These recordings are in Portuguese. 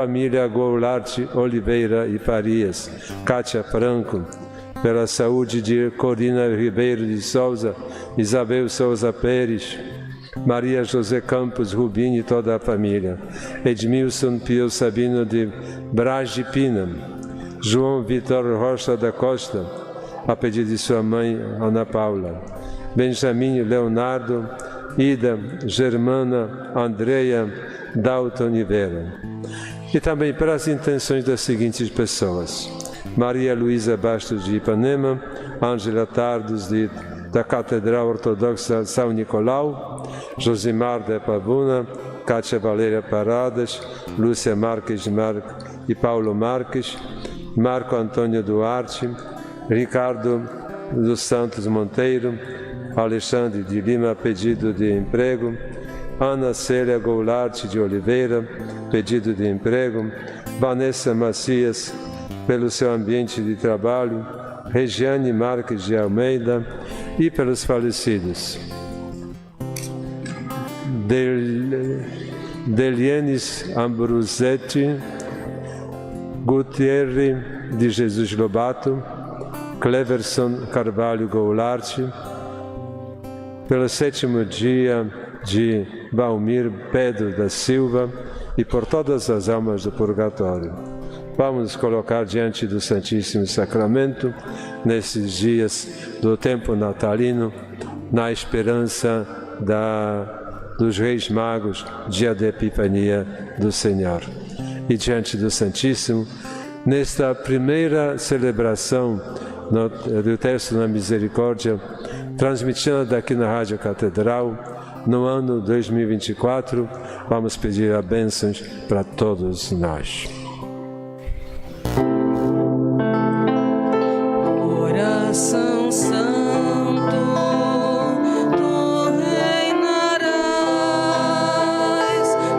Família Goulart Oliveira e Farias, Kátia Franco, pela saúde de Corina Ribeiro de Souza, Isabel Souza Pérez, Maria José Campos Rubim e toda a família, Edmilson Pio Sabino de Braz de Pina, João Vitor Rocha da Costa, a pedido de sua mãe Ana Paula, Benjamin Leonardo, Ida, Germana, Andreia, Dalton Oliveira. E também para as intenções das seguintes pessoas: Maria Luísa Bastos de Ipanema, Ângela Tardos da Catedral Ortodoxa São Nicolau, Josimar de Pavuna, Cátia Valéria Paradas, Lúcia Marques e Paulo Marques, Marco Antônio Duarte, Ricardo dos Santos Monteiro, Alexandre de Lima, pedido de emprego, Ana Célia Goulart de Oliveira, pedido de emprego, Vanessa Macias, pelo seu ambiente de trabalho, Regiane Marques de Almeida e pelos falecidos. Delienes Ambrosetti, Gutierre de Jesus Lobato, Cleverson Carvalho Goulart, pelo 7º dia de Valmir Pedro da Silva e por todas as almas do purgatório. Vamos nos colocar diante do Santíssimo Sacramento nesses dias do tempo natalino, na esperança dos Reis Magos, dia da Epifania do Senhor. E diante do Santíssimo, nesta primeira celebração do Terço da Misericórdia, transmitida daqui na Rádio Catedral, no ano 2024, vamos pedir a bênçãos para todos nós. Oração Santo, tu reinarás,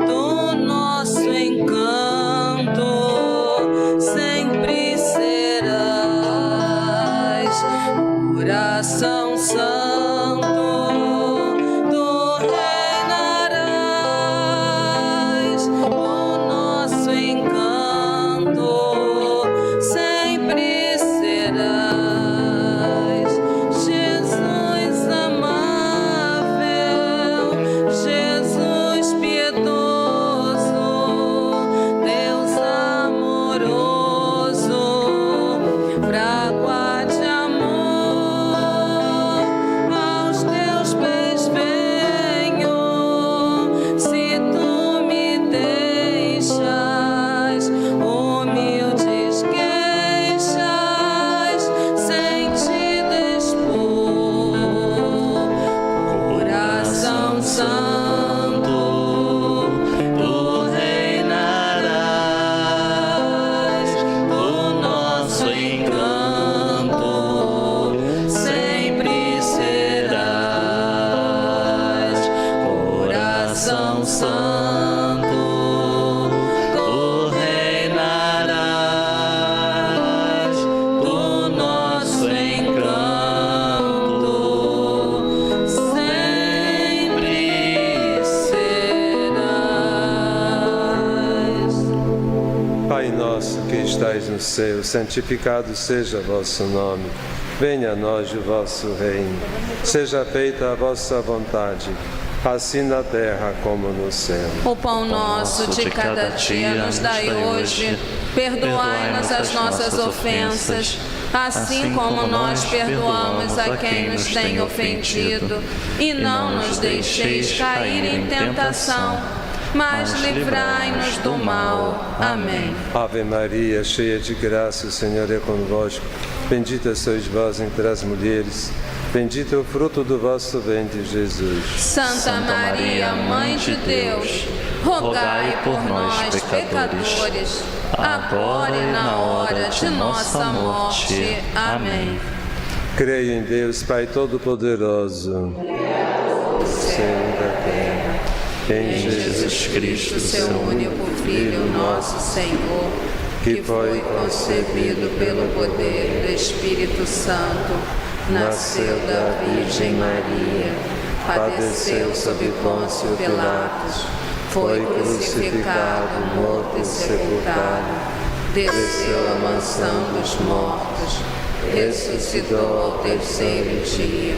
do nosso encanto sempre serás. Oração Santo, No céu, santificado seja o vosso nome, venha a nós o vosso reino, seja feita a vossa vontade, assim na terra como no céu. O pão nosso de cada dia nos dai hoje, perdoai-nos as nossas ofensas, assim como nós perdoamos a quem nos tem ofendido, e não nos deixeis cair em tentação, mas livrai-nos do mal. Amém. Ave Maria, cheia de graça, o Senhor é convosco. Bendita sois vós entre as mulheres, bendito é o fruto do vosso ventre, Jesus. Santa Maria, Mãe de Deus, rogai por nós, pecadores, agora e na hora de nossa morte. Amém. Creio em Deus, Pai Todo-Poderoso, Senhor da terra, em Jesus Cristo, seu único Filho, nosso Senhor, que foi concebido pelo poder do Espírito Santo, nasceu da Virgem Maria, padeceu sob Pôncio Pilatos, foi crucificado, morto e sepultado, desceu à mansão dos mortos, ressuscitou ao terceiro dia,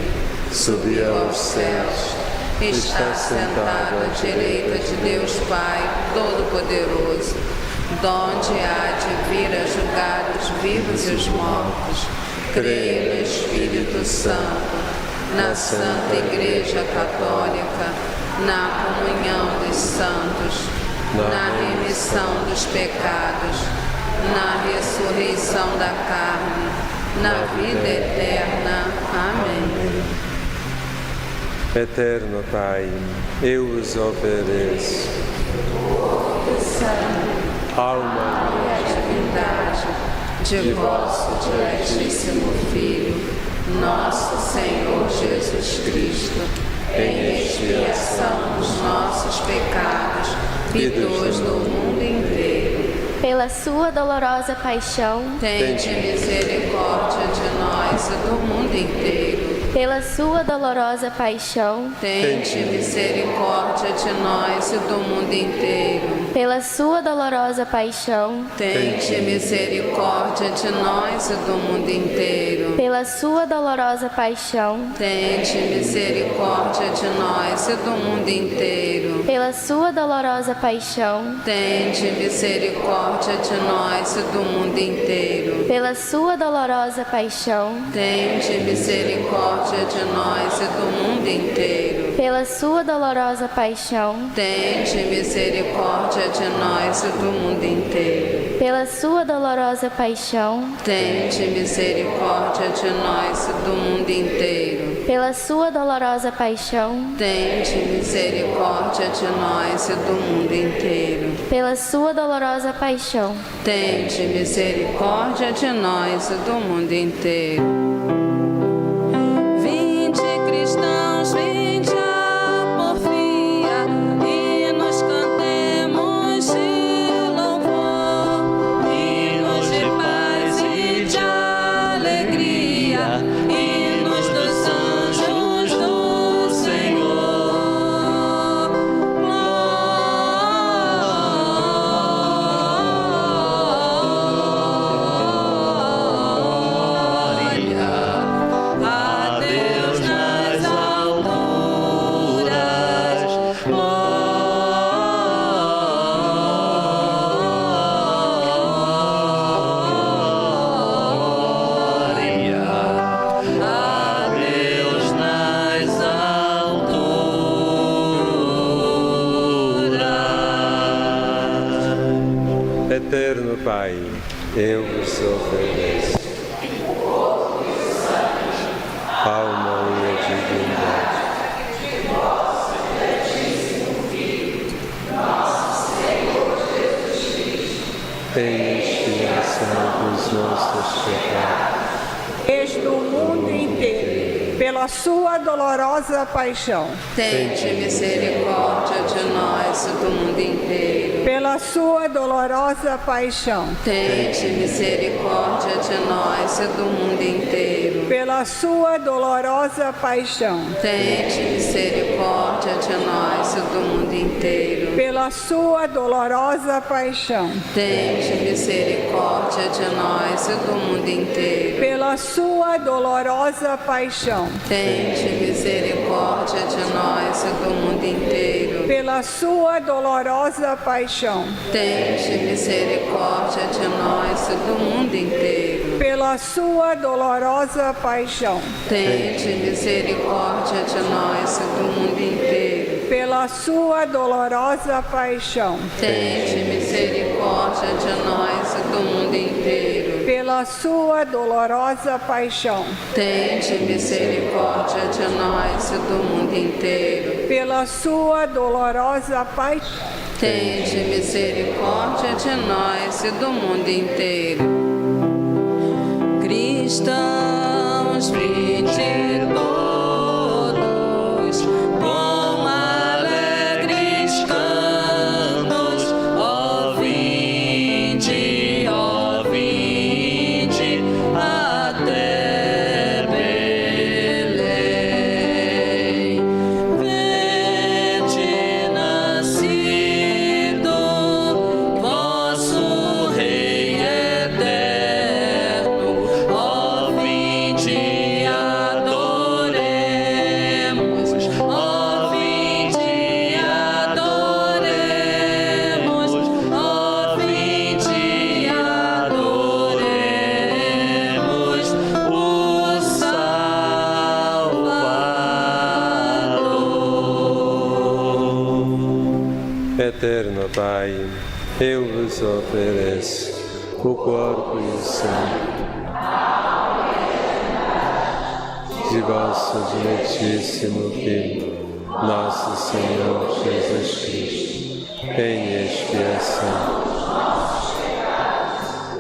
subiu aos céus, está sentado à direita de Deus Pai Todo-Poderoso, donde há de vir a julgar os vivos e os mortos. Creio no Espírito Santo, na Santa Igreja Católica, na comunhão dos santos, na remissão dos pecados, na ressurreição da carne, na vida eterna. Amém. Eterno Pai, eu os ofereço, alma E a divindade de vosso diletíssimo Filho, nosso Senhor Jesus Cristo, em expiação dos nossos pecados e dos do mundo inteiro. Pela sua dolorosa paixão, Tende misericórdia de nós e do mundo inteiro. pela sua dolorosa paixão, Tende misericórdia de nós e do mundo inteiro. pela sua dolorosa paixão, Tende misericórdia de nós e do mundo inteiro. pela sua dolorosa paixão, Tende misericórdia de nós e do mundo inteiro. pela sua dolorosa paixão, Tende misericórdia de nós e do mundo inteiro. pela sua dolorosa paixão, Tende misericórdia de nós e do mundo inteiro. pela sua dolorosa paixão, Tende misericórdia de nós e do mundo inteiro. pela sua dolorosa paixão, Tende misericórdia de nós e do mundo inteiro. pela sua dolorosa paixão, Tende misericórdia de nós e do mundo inteiro. pela sua dolorosa paixão, Tende misericórdia de nós e do mundo inteiro. Vinde, cristãos, vinde a porfia e nos cantemos de louvor, hinos de paz e de alegria, hinos dos anjos do Senhor. Glória a Deus nas alturas, glória a Deus nas alturas. Eterno Pai, eu vos ofereço alma e divindade. Em expiação dos nossos pecados, desde o mundo inteiro, pela sua dolorosa paixão, Tende misericórdia de nós e do mundo inteiro. pela sua dolorosa paixão, Tende misericórdia de nós e do mundo inteiro. pela sua dolorosa paixão, Tende misericórdia de nós e do mundo inteiro. pela sua dolorosa paixão, Tende misericórdia de nós e do mundo inteiro. pela sua dolorosa paixão, Tende misericórdia de nós e do mundo inteiro. pela sua dolorosa paixão, Tende misericórdia de nós e do mundo inteiro. pela sua dolorosa paixão, Tende misericórdia de nós e do mundo inteiro. pela sua dolorosa paixão, Tende misericórdia de nós e do mundo inteiro. pela sua dolorosa paixão, Tende misericórdia de nós e do mundo inteiro. pela sua dolorosa paixão, Tende misericórdia de nós e do mundo inteiro. Cristãos, vinde todos com alegres cantos, ó vinde até Belém. Vede nascer Pai, eu vos ofereço o corpo e o sangue de vosso diletíssimo Filho, nosso Senhor Jesus Cristo, em expiação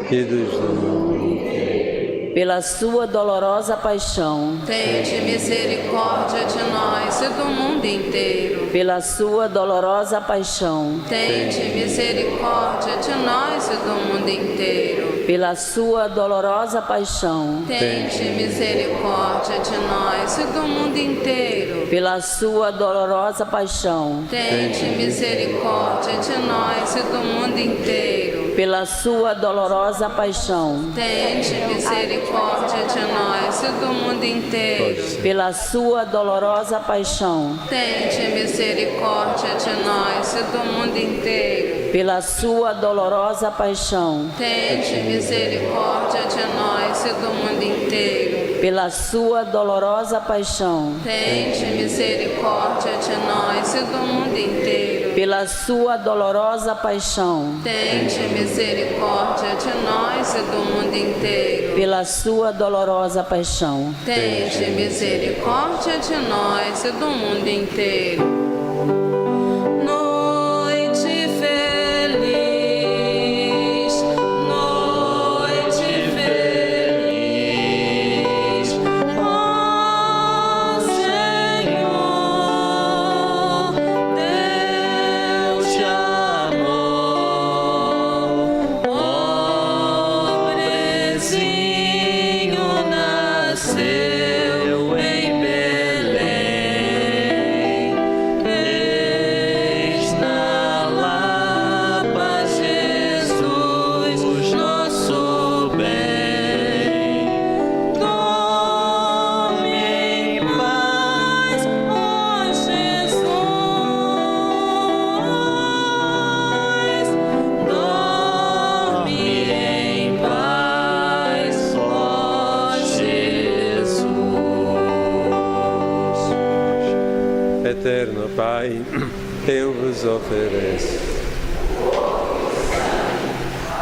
e dos do mundo inteiro. Pela sua dolorosa paixão, tende misericórdia de nós e do mundo inteiro. pela sua dolorosa paixão, Tende misericórdia de nós e do mundo inteiro. pela sua dolorosa paixão, Tende misericórdia de nós e do mundo inteiro. pela sua dolorosa paixão, Tende misericórdia de nós e do mundo inteiro. pela sua dolorosa paixão, Tende misericórdia de nós e do mundo inteiro. pela sua dolorosa paixão, Tende misericórdia de nós e do mundo inteiro. pela sua dolorosa paixão, Tende misericórdia de nós e do mundo inteiro. pela sua dolorosa paixão, Tende misericórdia de nós e do mundo inteiro. pela sua dolorosa paixão, Tende misericórdia de nós e do mundo inteiro. pela sua dolorosa paixão. Tende misericórdia de nós e do mundo inteiro. Noite feliz, noite feliz, ó Senhor, Deus de amor, pobrezinho nasceu em Belém. Eis na Lapa Jesus, nosso bem. Dorme em paz, ó Jesus. Dorme em paz, ó Jesus. Eterno Pai, eu vos ofereço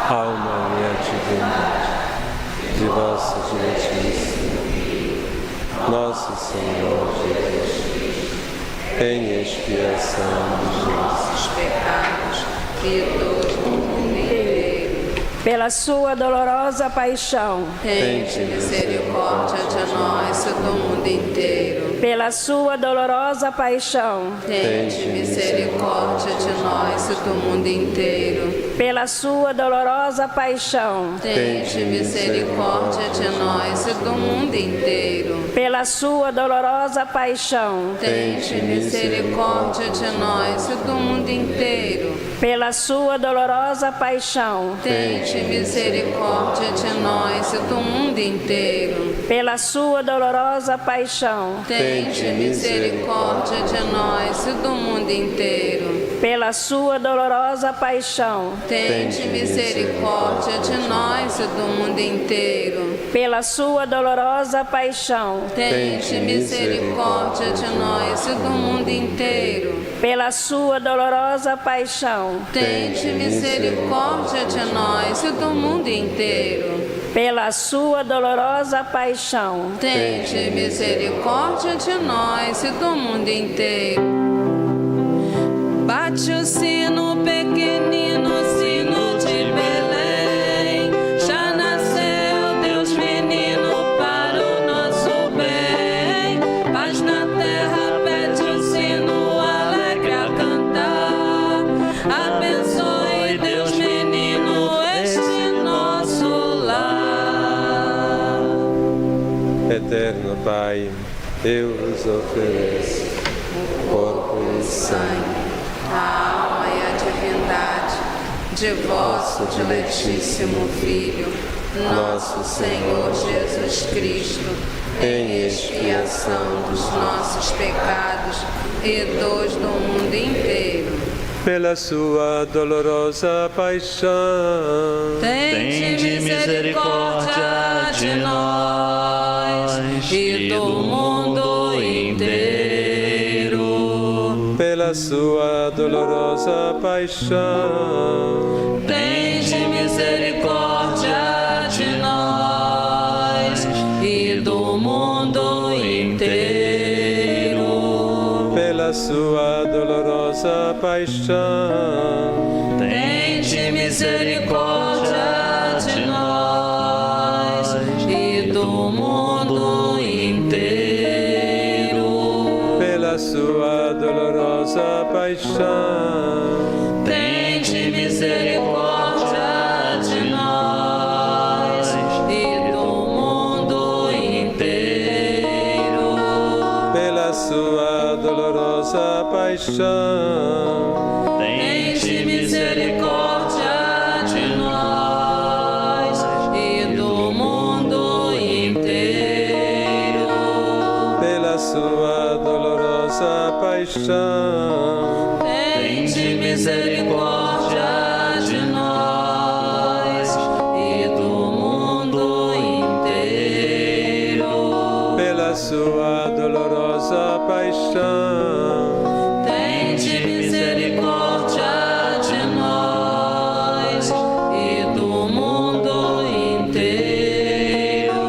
alma e divindade de vosso diletíssimo nosso Senhor Jesus, em expiação dos nossos Pecados e dos do mundo inteiro. Pela sua dolorosa paixão, Tende misericórdia de nós e do mundo inteiro. pela sua dolorosa paixão, Tende misericórdia de nós e do mundo inteiro. pela sua dolorosa paixão, Tende misericórdia de nós e do mundo inteiro. pela sua dolorosa paixão, Tende misericórdia de nós e do mundo inteiro. pela sua dolorosa paixão, Tende misericórdia de nós e do mundo inteiro. pela sua dolorosa paixão, Tende misericórdia de nós e do mundo inteiro. pela sua dolorosa paixão, Tende misericórdia de nós e do mundo inteiro. pela sua dolorosa paixão, Tende misericórdia de nós e do mundo inteiro. pela sua dolorosa paixão, Tende misericórdia de nós e do mundo inteiro. pela sua dolorosa paixão, Tende misericórdia de nós e do mundo inteiro. Bate o sino pequenino, sino de Belém. Já nasceu Deus menino para o nosso bem. Paz na terra, pede o sino alegre a cantar. Abençoe Deus menino este nosso lar. Eterno Pai, eu vos ofereço corpo e sangue, A alma e a divindade de vosso diletíssimo Filho, nosso Senhor Jesus Cristo, em expiação dos nossos pecados e dos do mundo inteiro. pela sua dolorosa paixão, Tende misericórdia de nós e do mundo inteiro. pela sua dolorosa dolorosa paixão, tende misericórdia de nós e do mundo inteiro. pela sua dolorosa paixão, tende misericórdia de nós e do mundo inteiro. pela sua dolorosa paixão, tende misericórdia de nós e do mundo inteiro. pela sua dolorosa paixão, tende misericórdia de nós e do mundo inteiro. pela sua dolorosa paixão, tende misericórdia de nós e do mundo inteiro. pela sua dolorosa paixão, tende misericórdia de nós e do mundo inteiro.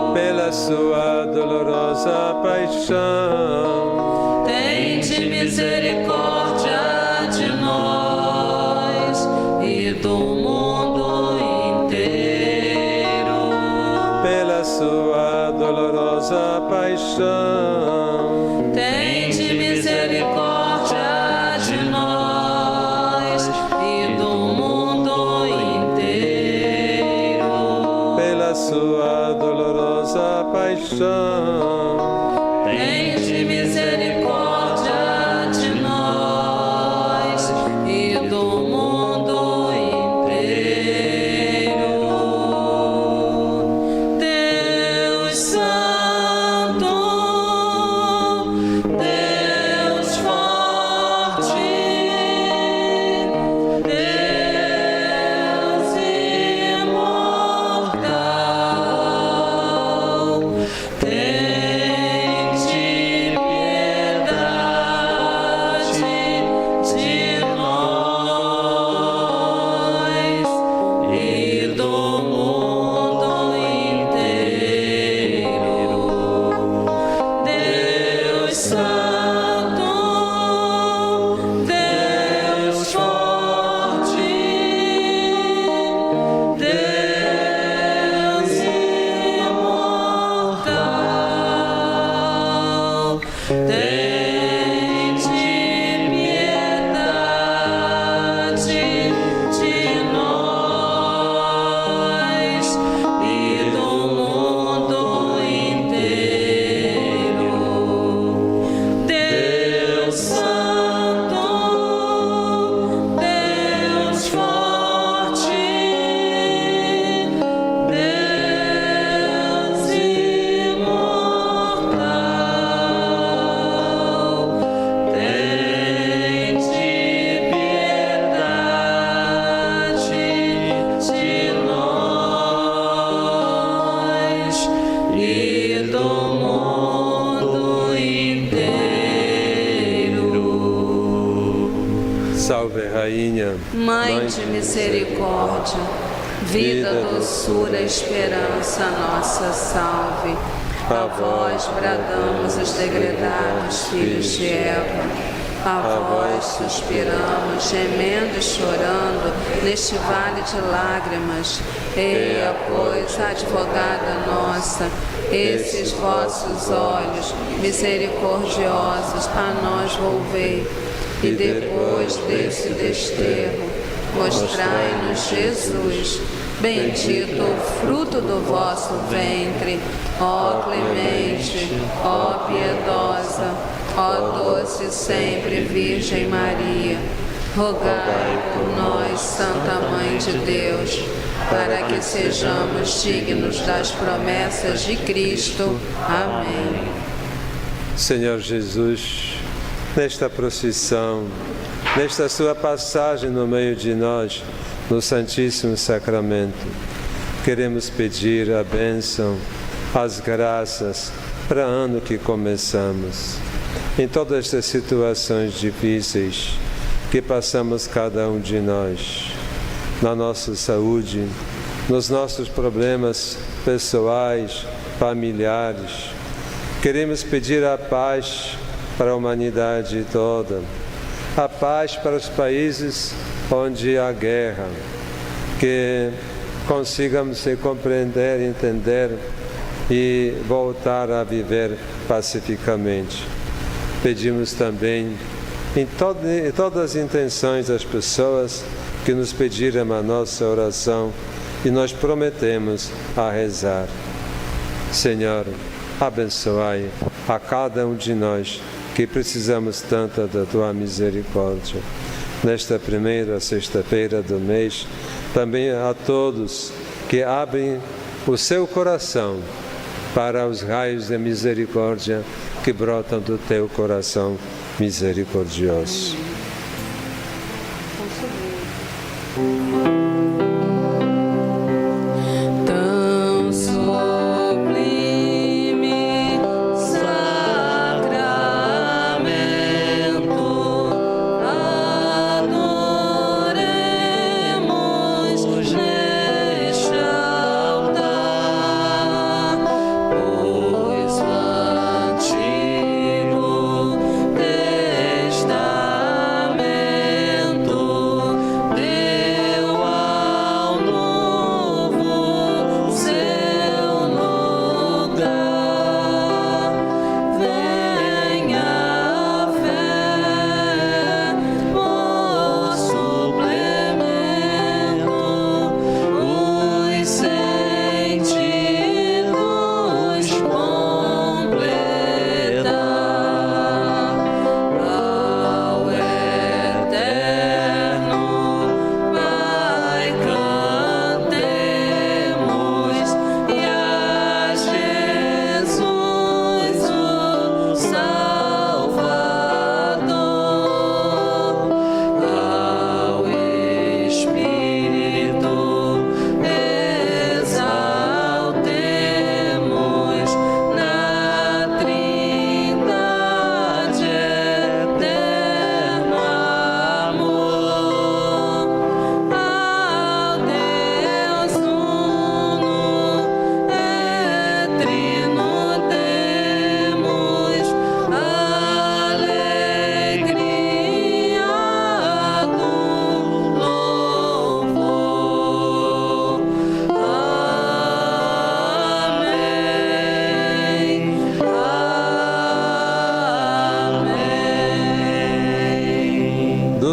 pela sua dolorosa paixão, tende misericórdia de nós e do mundo inteiro. pela sua dolorosa paixão, tende misericórdia de nós e do mundo inteiro. pela sua dolorosa paixão, tende misericórdia de nós e do mundo inteiro. Deus Santo, Deus forte, Deus imortal, tende piedade de nós e do mundo inteiro. Deus Santo, Deus forte, Deus imortal, tende piedade de nós e do mundo inteiro. Deus Santo, Deus forte, Deus imortal, tende piedade de nós e do mundo inteiro. salve Rainha, Mãe de misericórdia, vida, doçura, esperança, nossa salve. A vós bradamos os degredados filhos de Eva. A vós suspiramos, gemendo e chorando, neste vale de lágrimas. Eia, pois, advogada nossa, esses vossos olhos misericordiosos a nós volvei. E depois desse desterro, mostrai-nos Jesus, bendito o fruto do vosso ventre, ó clemente, ó piedosa, ó doce sempre Virgem Maria. Rogai por nós, Santa Mãe de Deus, para que sejamos dignos das promessas de Cristo. Amém. Senhor Jesus, nesta procissão, nesta sua passagem no meio de nós, no Santíssimo Sacramento, queremos pedir a bênção, as graças para o ano que começamos. Em todas estas situações difíceis, que passamos cada um de nós, na nossa saúde, nos nossos problemas pessoais, familiares. Queremos pedir a paz para a humanidade toda, a paz para os países onde há guerra, que consigamos se compreender, entender e voltar a viver pacificamente. Pedimos também em todas as intenções das pessoas que nos pediram a nossa oração e nós prometemos a rezar. Senhor, abençoai a cada um de nós que precisamos tanto da Tua misericórdia. Nesta primeira sexta-feira do mês, também a todos que abrem o seu coração para os raios de misericórdia que brotam do Teu coração misericordioso.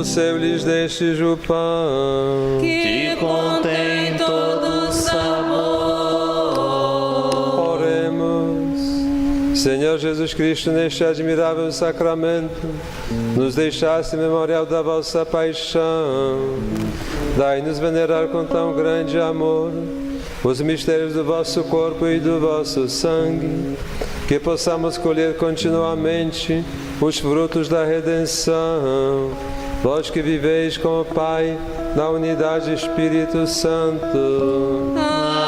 Do céu lhes destes o pão que contém todo o sabor. Oremos. Senhor Jesus Cristo, neste admirável sacramento, nos deixaste memorial da vossa paixão. Dai-nos venerar com tão grande amor os mistérios do vosso corpo e do vosso sangue, que possamos colher continuamente os frutos da redenção. Vós que viveis com o Pai na unidade do Espírito Santo. Amém.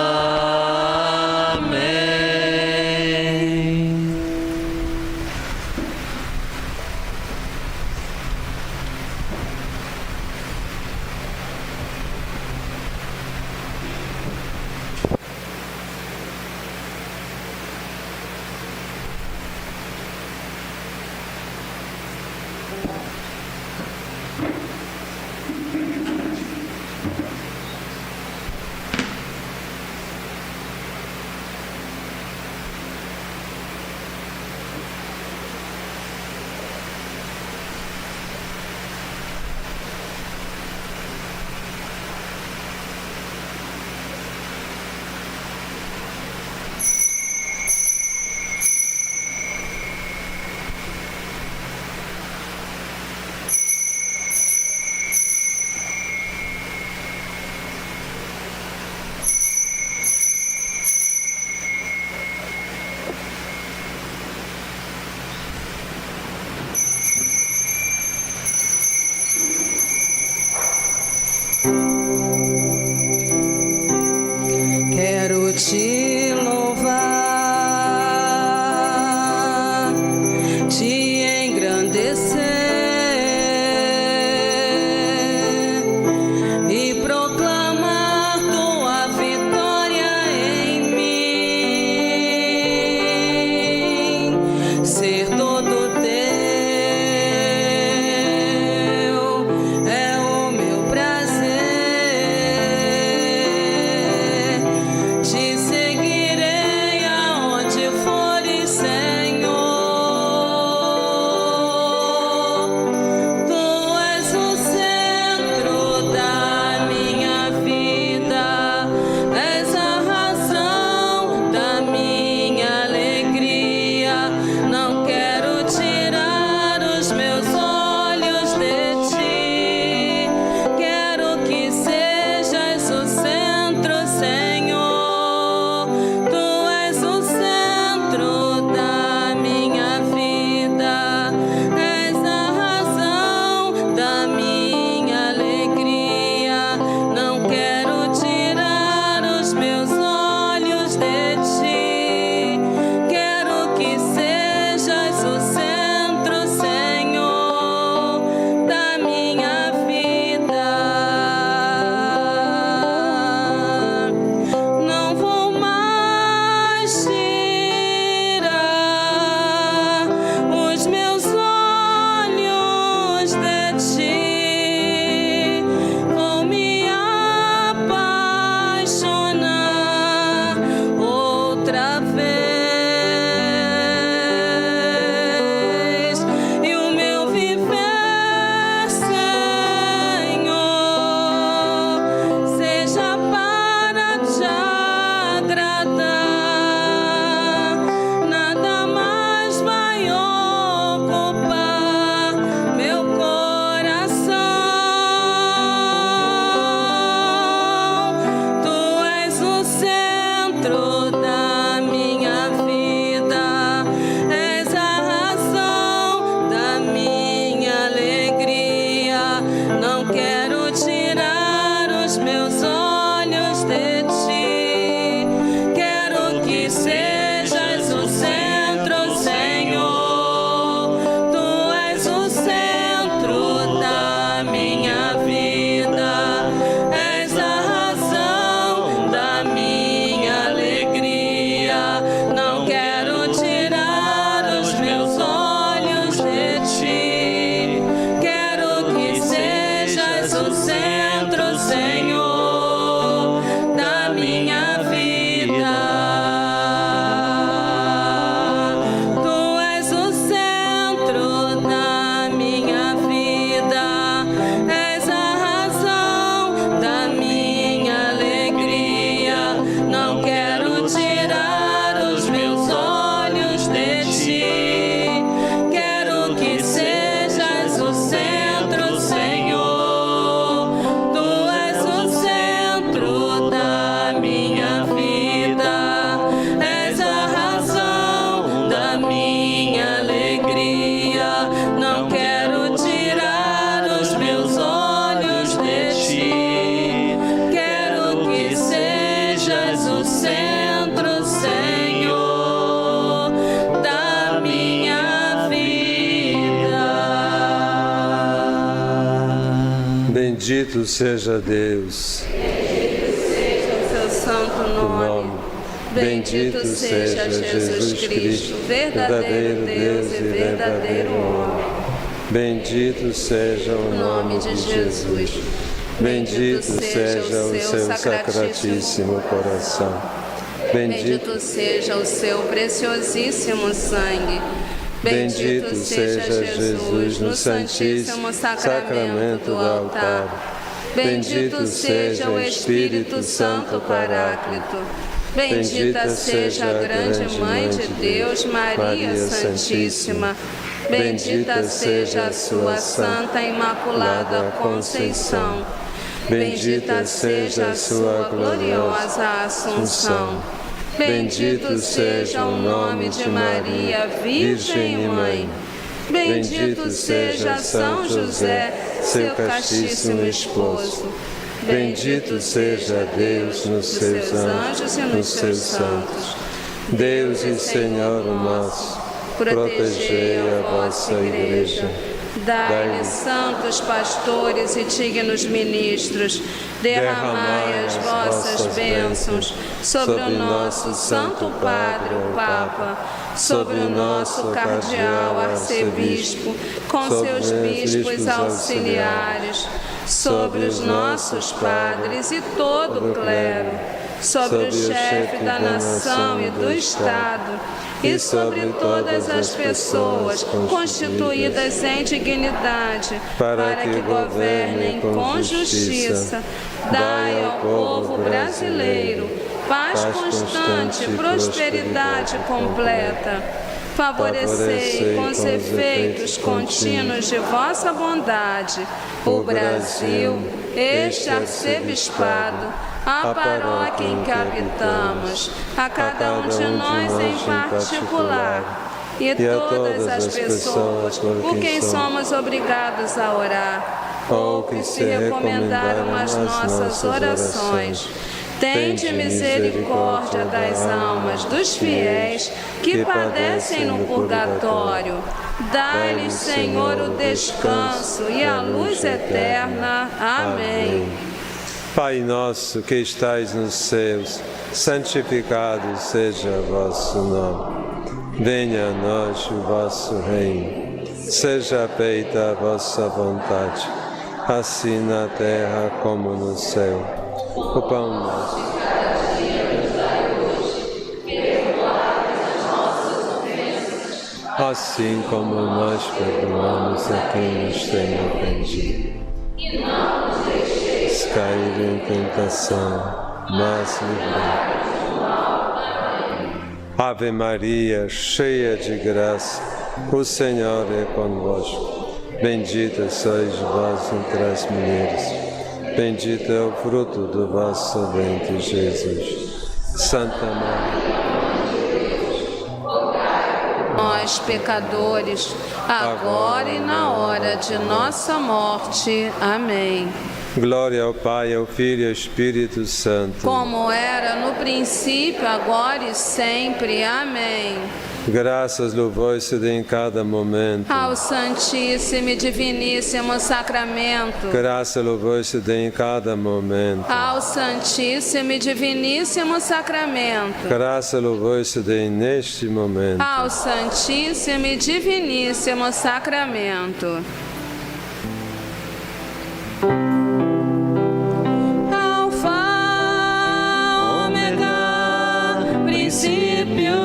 no centro, Senhor, da minha vida. Bendito seja Deus. Seu santo nome. Bendito seja Jesus Cristo, verdadeiro Deus e verdadeiro homem. Bendito seja o nome de Jesus. Bendito seja o seu sacratíssimo coração. Bendito seja o seu preciosíssimo sangue. Bendito seja Jesus no santíssimo sacramento do altar. Bendito seja o Espírito Santo Paráclito. Bendita seja a grande Mãe de Deus, Maria Santíssima. Bendita seja a sua Santa Imaculada Conceição. Bendita seja a sua gloriosa Assunção. Bendito seja o nome de Maria, Virgem Mãe. Bendito seja São José, seu castíssimo esposo. Bendito seja Deus nos seus anjos e nos seus santos. Deus e Senhor nosso, protegei a vossa Igreja. Dai-lhe santos pastores e dignos ministros, derramai as vossas bênçãos sobre o nosso Santo Padre, o Papa, sobre o nosso cardeal arcebispo, com seus bispos auxiliares, sobre os nossos padres e todo o clero, sobre o chefe da nação e do Estado, e sobre todas as pessoas constituídas em dignidade, para que governem com justiça. Dai ao povo brasileiro paz constante, prosperidade completa. Favorecei com os efeitos contínuos de vossa bondade o Brasil, este arcebispado, a paróquia em que habitamos, a cada um de nós em particular, e todas as pessoas por quem somos obrigados a orar, ou que se recomendaram às nossas orações. Tende misericórdia das almas dos fiéis que padecem no purgatório. Dai-lhes, Senhor, o descanso e a luz eterna. Amém. Pai nosso que estais nos céus, santificado seja o vosso nome. Venha a nós o vosso reino. Seja feita a vossa vontade, assim na terra como no céu. O pão nosso. Assim como nós perdoamos a quem nos tem ofendido. E não nos deixeis cair em tentação, mas livrai-nos do mal. Ave Maria, cheia de graça, o Senhor é convosco. Bendita sois vós entre as mulheres. Bendito é o fruto do vosso ventre, Jesus. Santa Maria, nós, pecadores, agora e na hora de nossa morte. Amém. glória ao Pai, ao Filho e ao Espírito Santo. Como era no princípio, agora e sempre. Amém. Graças, louvor se dê em cada momento. Ao Santíssimo e Diviníssimo Sacramento. Graças, louvor se dê em cada momento. Ao Santíssimo e Diviníssimo Sacramento. Graças, louvor se dê neste momento. Ao Santíssimo e Diviníssimo Sacramento. Alfa, ômega, princípio.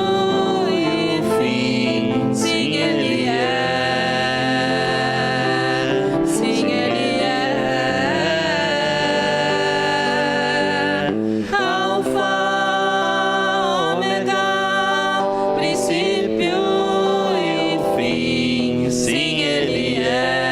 Sim, ele é.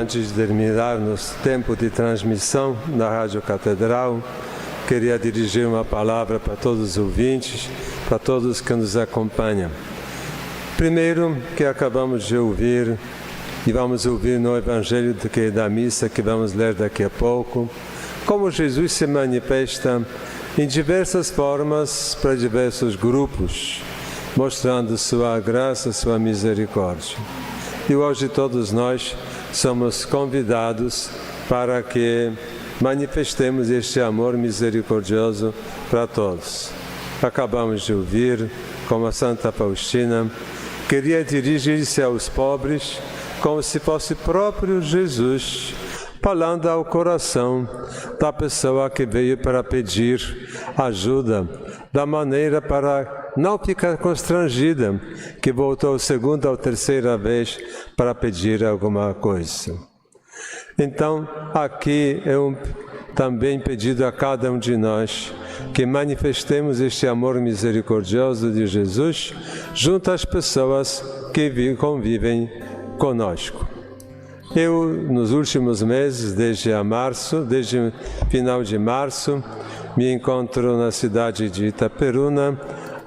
Antes de terminar nosso tempo de transmissão na Rádio Catedral, queria dirigir uma palavra para todos os ouvintes, para todos que nos acompanham. Primeiro, que acabamos de ouvir, e vamos ouvir no Evangelho da missa que vamos ler daqui a pouco, como Jesus se manifesta em diversas formas para diversos grupos, mostrando sua graça, sua misericórdia. E hoje todos nós somos convidados para que manifestemos este amor misericordioso para todos. Acabamos de ouvir como a Santa Faustina queria dirigir-se aos pobres como se fosse próprio Jesus, falando ao coração da pessoa que veio para pedir ajuda, da maneira para não ficar constrangida, que voltou segunda ou terceira vez para pedir alguma coisa. Então, aqui é também pedido a cada um de nós que manifestemos este amor misericordioso de Jesus junto às pessoas que convivem conosco. Eu, nos últimos meses, desde final de março, me encontro na cidade de Itaperuna,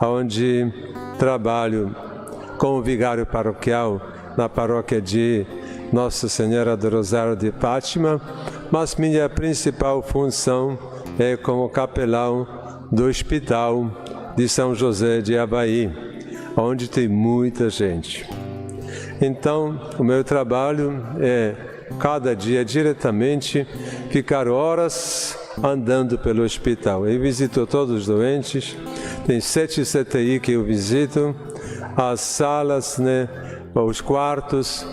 onde trabalho como vigário paroquial na paróquia de Nossa Senhora do Rosário de Fátima, mas minha principal função é como capelão do Hospital de São José de Avaí, onde tem muita gente. Então, o meu trabalho é, cada dia diretamente, ficar horas andando pelo hospital. Eu visito todos os doentes, tem 7 CTI que eu visito, as salas, os quartos,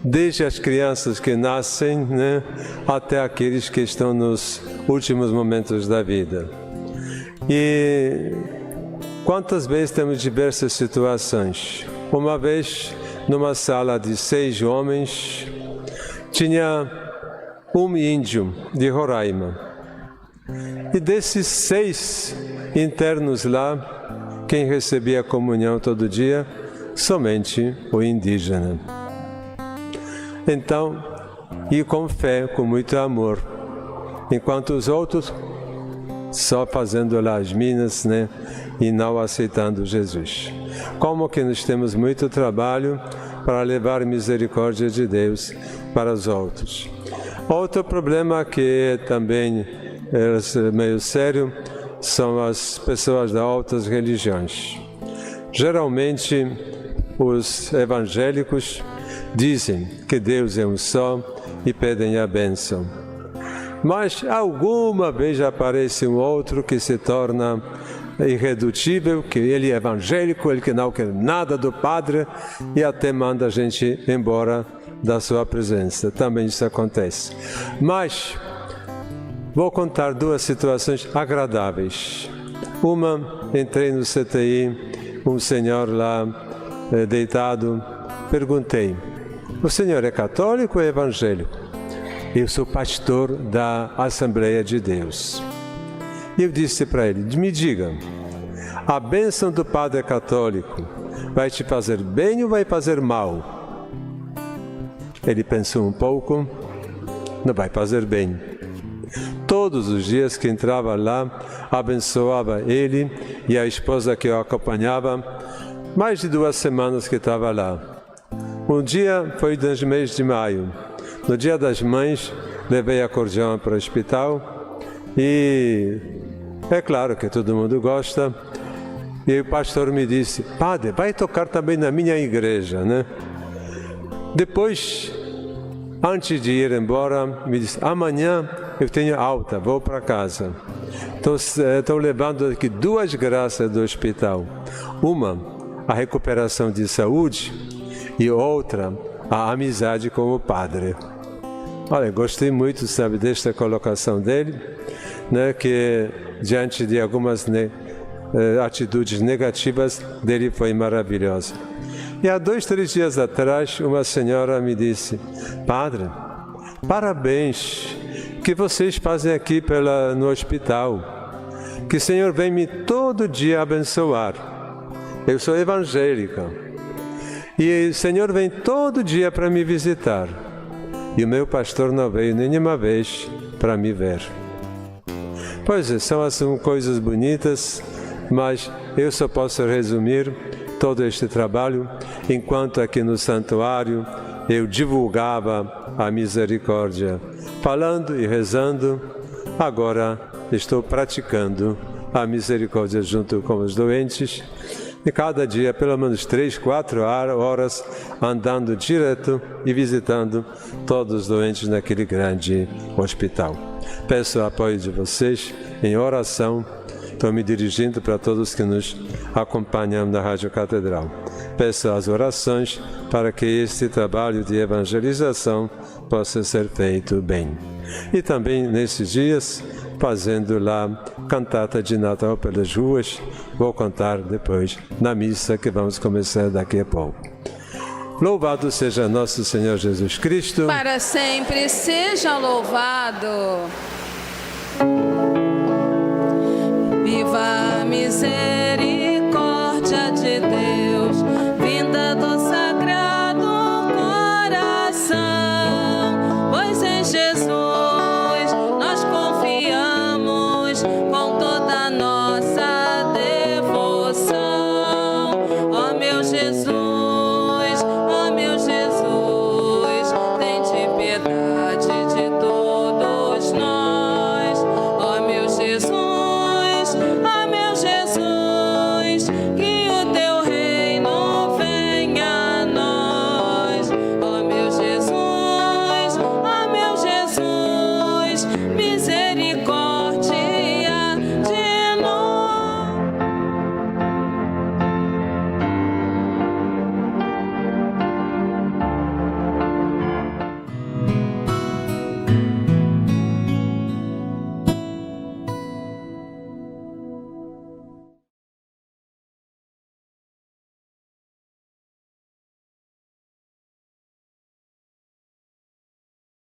desde as crianças que nascem, até aqueles que estão nos últimos momentos da vida. E quantas vezes temos diversas situações. Uma vez, numa sala de 6 homens, tinha um índio de Roraima. E desses 6 internos lá, quem recebia a comunhão todo dia, somente o indígena. Então, e com fé, com muito amor, enquanto os outros só fazendo lá as minas, e não aceitando Jesus. Como que nós temos muito trabalho para levar a misericórdia de Deus para os outros. Outro problema que também é meio sério são as pessoas das outras religiões. Geralmente, os evangélicos dizem que Deus é um só e pedem a bênção. Mas alguma vez aparece um outro que se torna irredutível, que ele é evangélico, ele que não quer nada do Padre e até manda a gente embora da sua presença. Também isso acontece. Mas vou contar 2 situações agradáveis. Uma, entrei no CTI, um senhor lá deitado, perguntei: o senhor é católico ou é evangélico? Eu sou pastor da Assembleia de Deus. E eu disse para ele: me diga, a bênção do Padre católico vai te fazer bem ou vai fazer mal? Ele pensou um pouco: não vai fazer bem. Todos os dias que entrava lá, abençoava ele e a esposa que o acompanhava, mais de 2 semanas que estava lá. Um dia foi no mês de maio. No Dia das Mães, levei acordeão para o hospital e é claro que todo mundo gosta. E o pastor me disse: padre, vai tocar também na minha igreja, Depois, antes de ir embora, me disse: amanhã eu tenho alta, vou para casa. Estou levando aqui 2 graças do hospital. Uma, a recuperação de saúde, e outra, a amizade com o Padre. Olha, gostei muito, desta colocação dele, que diante de algumas atitudes negativas dele foi maravilhosa. E há 2, 3 dias atrás, uma senhora me disse: padre, parabéns que vocês fazem aqui no hospital, que o Senhor vem me todo dia abençoar. Eu sou evangélica e o Senhor vem todo dia para me visitar. e o meu pastor não veio nenhuma vez para me ver. Pois é, são assim coisas bonitas, mas eu só posso resumir todo este trabalho enquanto aqui no santuário eu divulgava a misericórdia, falando e rezando. Agora estou praticando a misericórdia junto com os doentes, e cada dia pelo menos 3, 4 horas andando direto e visitando todos os doentes naquele grande hospital. Peço o apoio de vocês em oração. Estou me dirigindo para todos que nos acompanham na Rádio Catedral. Peço as orações para que este trabalho de evangelização possa ser feito bem. E também nesses dias, fazendo lá cantata de Natal pelas ruas, vou contar depois na missa que vamos começar daqui a pouco. Louvado seja nosso Senhor Jesus Cristo. Para sempre seja louvado. Viva a miséria.